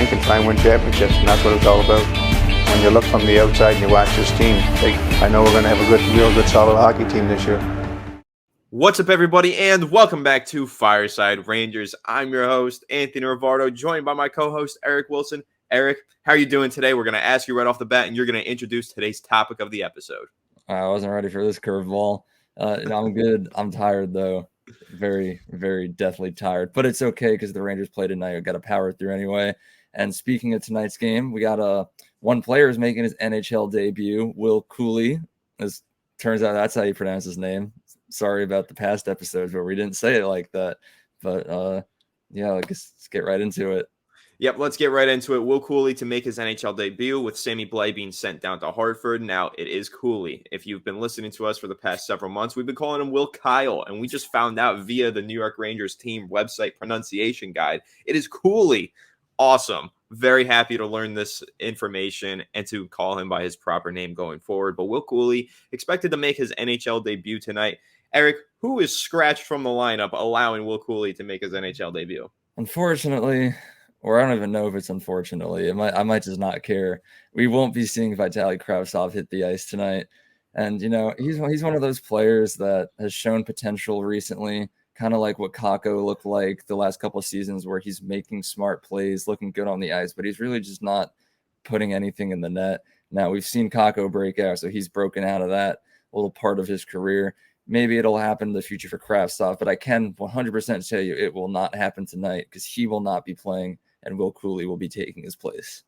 can try and win championships, and that's what it's all about. When you look from the outside and you watch this team, I know we're going to have a real good, solid hockey team this year. What's up, everybody, and welcome back to Fireside Rangers. I'm your host, Anthony Rivardo, joined by my co-host, Eric Wilson. Eric, how are you doing today? We're going to ask you right off the bat, and you're going to introduce today's topic of the episode. I wasn't ready for this curveball. I'm good. I'm tired, though. Very, very deathly tired. But it's okay because the Rangers play tonight. We've got to power through anyway. And speaking of tonight's game, we got one player is making his NHL debut, Will Cooley. As turns out that's how you pronounce his name. Sorry about the past episodes where we didn't say it like that. But, let's get right into it. Yep, let's get right into it. Will Cooley to make his NHL debut with Sammy Blais being sent down to Hartford. Now, it is Cooley. If you've been listening to us for the past several months, we've been calling him Will Cuylle, and we just found out via the New York Rangers team website pronunciation guide. It is Cooley. Awesome. Very happy to learn this information and to call him by his proper name going forward. But Will Cooley expected to make his NHL debut tonight. Eric, who is scratched from the lineup allowing Will Cooley to make his NHL debut? Unfortunately, or I don't even know if it's unfortunately, I might just not care. We won't be seeing Vitaly Kravtsov hit the ice tonight. And, he's one of those players that has shown potential recently, kind of like what Kakko looked like the last couple of seasons where he's making smart plays, looking good on the ice, but he's really just not putting anything in the net. Now, we've seen Kakko break out, so he's broken out of that little part of his career. Maybe it'll happen in the future for Kravtsov, but I can 100% tell you it will not happen tonight because he will not be playing and Will Cooley will be taking his place.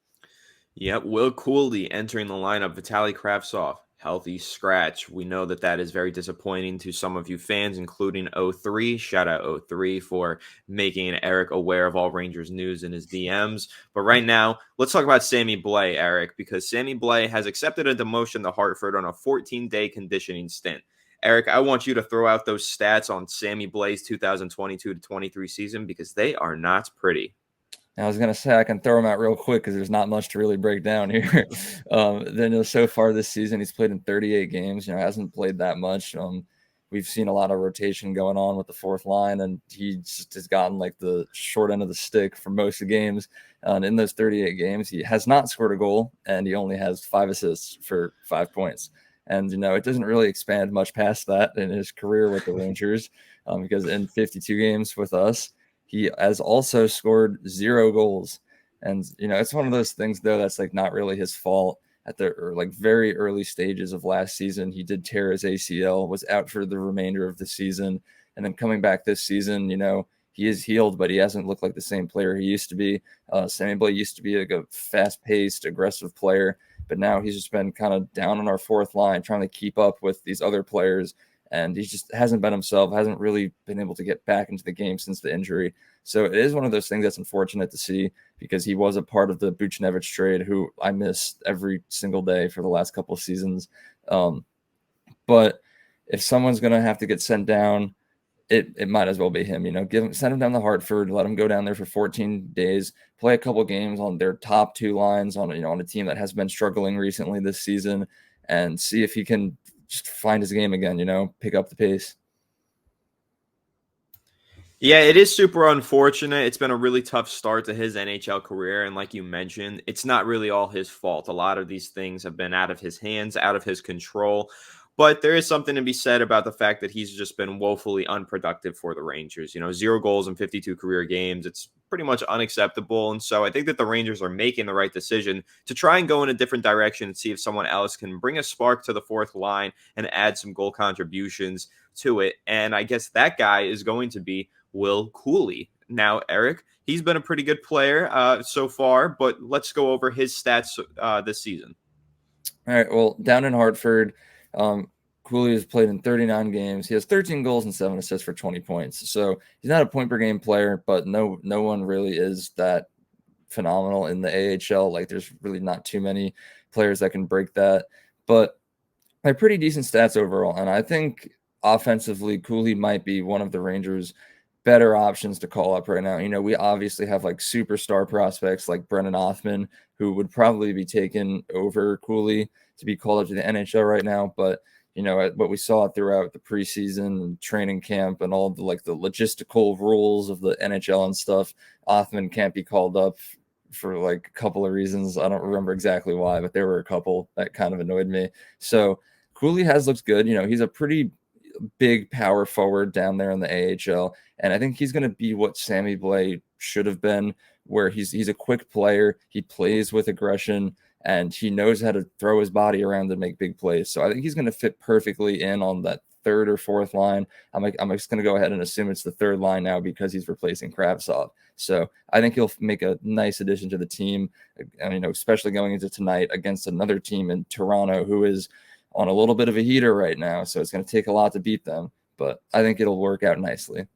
Yep, Will Cooley entering the lineup. Vitaly Kravtsov, healthy scratch. We know that is very disappointing to some of you fans, including O3. Shout out O3 for making Eric aware of all Rangers news in his DMs. But right now, let's talk about Sammy Blais, Eric, because Sammy Blais has accepted a demotion to Hartford on a 14-day conditioning stint. Eric, I want you to throw out those stats on Sammy Blais' 2022-23 season because they are not pretty. I was going to say I can throw him out real quick because there's not much to really break down here. Then so far this season, he's played in 38 games. Hasn't played that much. We've seen a lot of rotation going on with the fourth line, and he just has gotten like the short end of the stick for most of the games. And in those 38 games, he has not scored a goal, and he only has 5 assists for 5 points. And, it doesn't really expand much past that in his career with the Rangers because in 52 games with us, he has also scored 0 goals. And, it's one of those things, though, that's like not really his fault. At the very early stages of last season, he did tear his ACL, was out for the remainder of the season. And then coming back this season, he is healed, but he hasn't looked like the same player he used to be. Sammy Blais used to be like a fast-paced, aggressive player. But now he's just been kind of down on our fourth line, trying to keep up with these other players. And he just hasn't been himself, hasn't really been able to get back into the game since the injury. So it is one of those things that's unfortunate to see because he was a part of the Buchnevich trade, who I miss every single day for the last couple of seasons. But if someone's going to have to get sent down, it might as well be him. Send him down to Hartford, let him go down there for 14 days, play a couple games on their top 2 lines on a team that has been struggling recently this season, and see if he can just find his game again, pick up the pace. Yeah, it is super unfortunate. It's been a really tough start to his NHL career. And like you mentioned, it's not really all his fault. A lot of these things have been out of his hands, out of his control. But there is something to be said about the fact that he's just been woefully unproductive for the Rangers. 0 goals in 52 career games. It's pretty much unacceptable. And so I think that the Rangers are making the right decision to try and go in a different direction and see if someone else can bring a spark to the fourth line and add some goal contributions to it. And I guess that guy is going to be Will Cooley. Now, Eric, he's been a pretty good player so far, but let's go over his stats this season. All right. Well, down in Hartford, Cooley has played in 39 games. He has 13 goals and 7 assists for 20 points. So he's not a point per game player, but no one really is that phenomenal in the AHL. Like there's really not too many players that can break that, but they're pretty decent stats overall. And I think offensively, Cooley might be one of the Rangers' better options to call up right now. We obviously have like superstar prospects like Brennan Othmann, who would probably be taken over Cooley to be called up to the NHL right now. But, what we saw throughout the preseason and training camp and all the logistical rules of the NHL and stuff, Othmann can't be called up for like a couple of reasons. I don't remember exactly why, but there were a couple that kind of annoyed me. So Cooley has looked good. He's a pretty big power forward down there in the AHL, and I think he's going to be what Sammy Blais should have been, where he's a quick player, he plays with aggression, and he knows how to throw his body around and make big plays. So I think he's going to fit perfectly in on that third or fourth line. I'm just going to go ahead and assume it's the third line now because he's replacing Kravtsov. So I think he'll make a nice addition to the team, and, especially going into tonight against another team in Toronto who is on a little bit of a heater right now. So it's going to take a lot to beat them, but I think it'll work out nicely.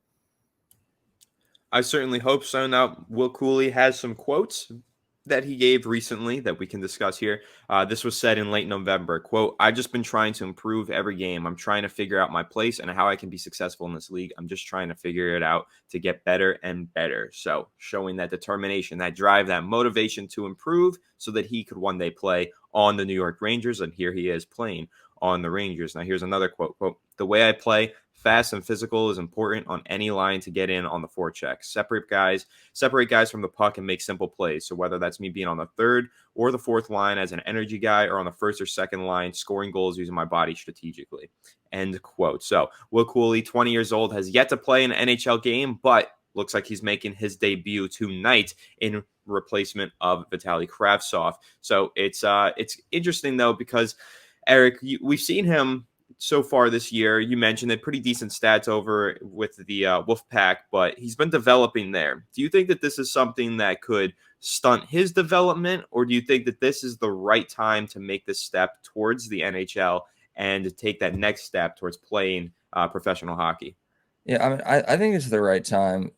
I certainly hope so. Now, Will Cooley has some quotes that he gave recently that we can discuss here. This was said in late November. Quote, "I've just been trying to improve every game. I'm trying to figure out my place and how I can be successful in this league. I'm just trying to figure it out to get better and better." So showing that determination, that drive, that motivation to improve so that he could one day play on the New York Rangers. And here he is playing on the Rangers. Now here's another quote. Quote, "The way I play, fast and physical, is important on any line to get in on the forecheck. Separate guys from the puck and make simple plays. So whether that's me being on the third or the fourth line as an energy guy, or on the first or second line, scoring goals using my body strategically." End quote. So Will Cooley, 20 years old, has yet to play an NHL game, but looks like he's making his debut tonight in replacement of Vitaly Kravtsov. So it's interesting though, because Eric, we've seen him so far this year. You mentioned it, pretty decent stats over with the Wolfpack, but he's been developing there. Do you think that this is something that could stunt his development, or do you think that this is the right time to make this step towards the NHL and to take that next step towards playing professional hockey? Yeah, I mean, I think it's the right time.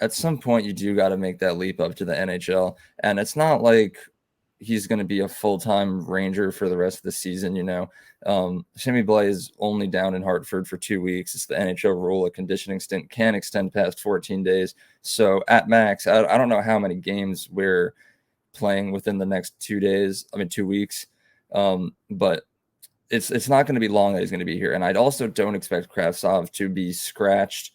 At some point you do got to make that leap up to the NHL, and it's not like he's going to be a full-time Ranger for the rest of the season. Sammy Blais is only down in Hartford for 2 weeks. It's the NHL rule. A conditioning stint can extend past 14 days. So at max, I don't know how many games we're playing within the next 2 weeks. But it's not going to be long that he's going to be here. And I also don't expect Kravtsov to be scratched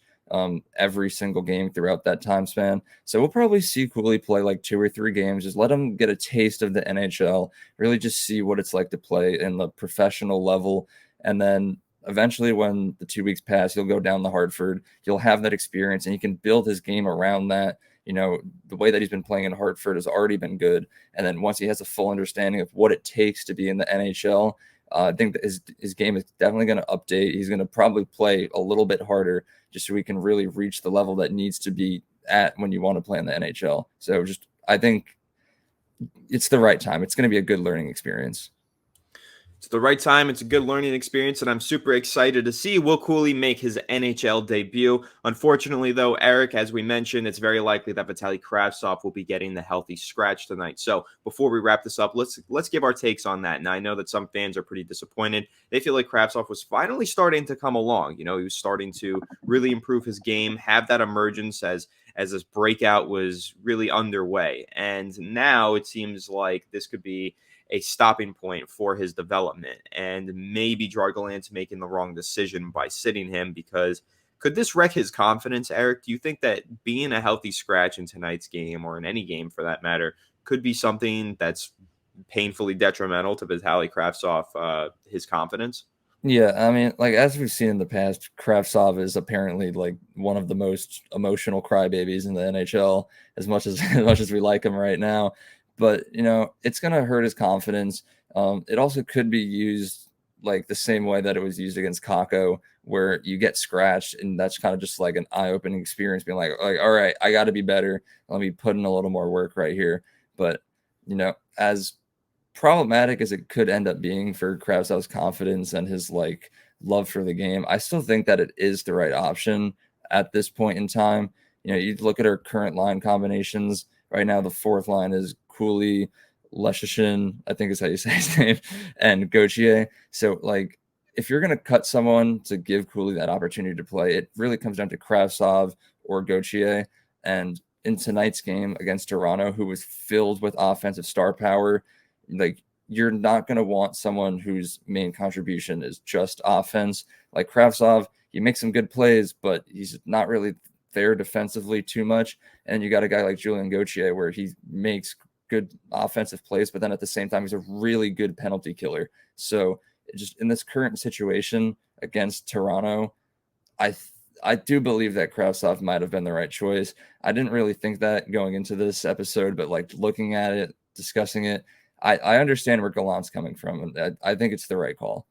every single game throughout that time span. So we'll probably see Cooley play like 2 or 3 games. Just let him get a taste of the NHL, really just see what it's like to play in the professional level. And then eventually when the 2 weeks pass, he'll go down to Hartford. He'll have that experience and he can build his game around that. The way that he's been playing in Hartford has already been good. And then once he has a full understanding of what it takes to be in the NHL, I think that his game is definitely going to update. He's going to probably play a little bit harder just so he can really reach the level that needs to be at when you want to play in the NHL. So I think it's the right time. It's going to be a good learning experience. It's the right time. It's a good learning experience, and I'm super excited to see Will Cooley make his NHL debut. Unfortunately, though, Eric, as we mentioned, it's very likely that Vitaly Kravtsov will be getting the healthy scratch tonight. So before we wrap this up, let's give our takes on that. Now, I know that some fans are pretty disappointed. They feel like Kravtsov was finally starting to come along. He was starting to really improve his game, have that emergence as this breakout was really underway. And now it seems like this could be a stopping point for his development, and maybe Dragolan's making the wrong decision by sitting him, because could this wreck his confidence, Eric? Do you think that being a healthy scratch in tonight's game, or in any game for that matter, could be something that's painfully detrimental to Vitaly Kravtsov, his confidence? Yeah, I mean, like as we've seen in the past, Kravtsov is apparently like one of the most emotional crybabies in the NHL, as much as we like him right now. But, it's going to hurt his confidence. It also could be used like the same way that it was used against Kakko, where you get scratched, and that's kind of just like an eye-opening experience, being like, all right, I got to be better. Let me put in a little more work right here. But, as problematic as it could end up being for Kravtsov's confidence and his like love for the game, I still think that it is the right option at this point in time. You look at our current line combinations right now. The fourth line is Cooley, Leschyshyn, I think is how you say his name, and Gauthier. So, like, if you're going to cut someone to give Cooley that opportunity to play, it really comes down to Kravtsov or Gauthier. And in tonight's game against Toronto, who was filled with offensive star power, like, you're not going to want someone whose main contribution is just offense. Like Kravtsov, he makes some good plays, but he's not really there defensively too much. And you got a guy like Julien Gauthier where he makes good offensive plays, but then at the same time, he's a really good penalty killer. So just in this current situation against Toronto, I do believe that Kravtsov might have been the right choice. I didn't really think that going into this episode, but like looking at it, discussing it, I understand where Gallant's coming from, and I think it's the right call.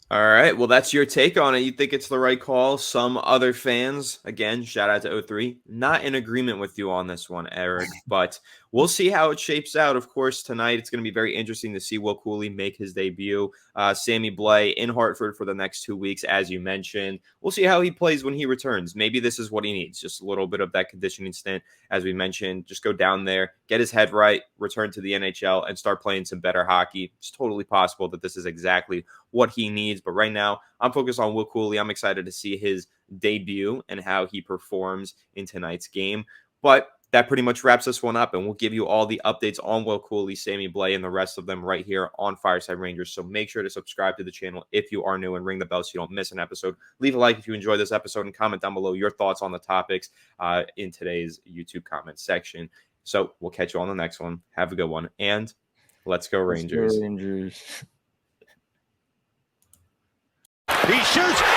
All right. Well, that's your take on it. You think it's the right call. Some other fans, again, shout out to O3, not in agreement with you on this one, Eric, but we'll see how it shapes out. Of course, tonight it's going to be very interesting to see Will Cooley make his debut. Sammy Blais in Hartford for the next 2 weeks, as you mentioned. We'll see how he plays when he returns. Maybe this is what he needs, just a little bit of that conditioning stint, as we mentioned. Just go down there, get his head right, return to the NHL, and start playing some better hockey. It's totally possible that this is exactly what he needs. But right now, I'm focused on Will Cooley. I'm excited to see his debut and how he performs in tonight's game. But that pretty much wraps this one up, and we'll give you all the updates on Will Cooley, Sammy Blais, and the rest of them right here on Fireside Rangers. So make sure to subscribe to the channel if you are new and ring the bell so you don't miss an episode. Leave a like if you enjoyed this episode and comment down below your thoughts on the topics in today's YouTube comment section. So we'll catch you on the next one. Have a good one, and let's go Rangers. Let's go Rangers. He shoots.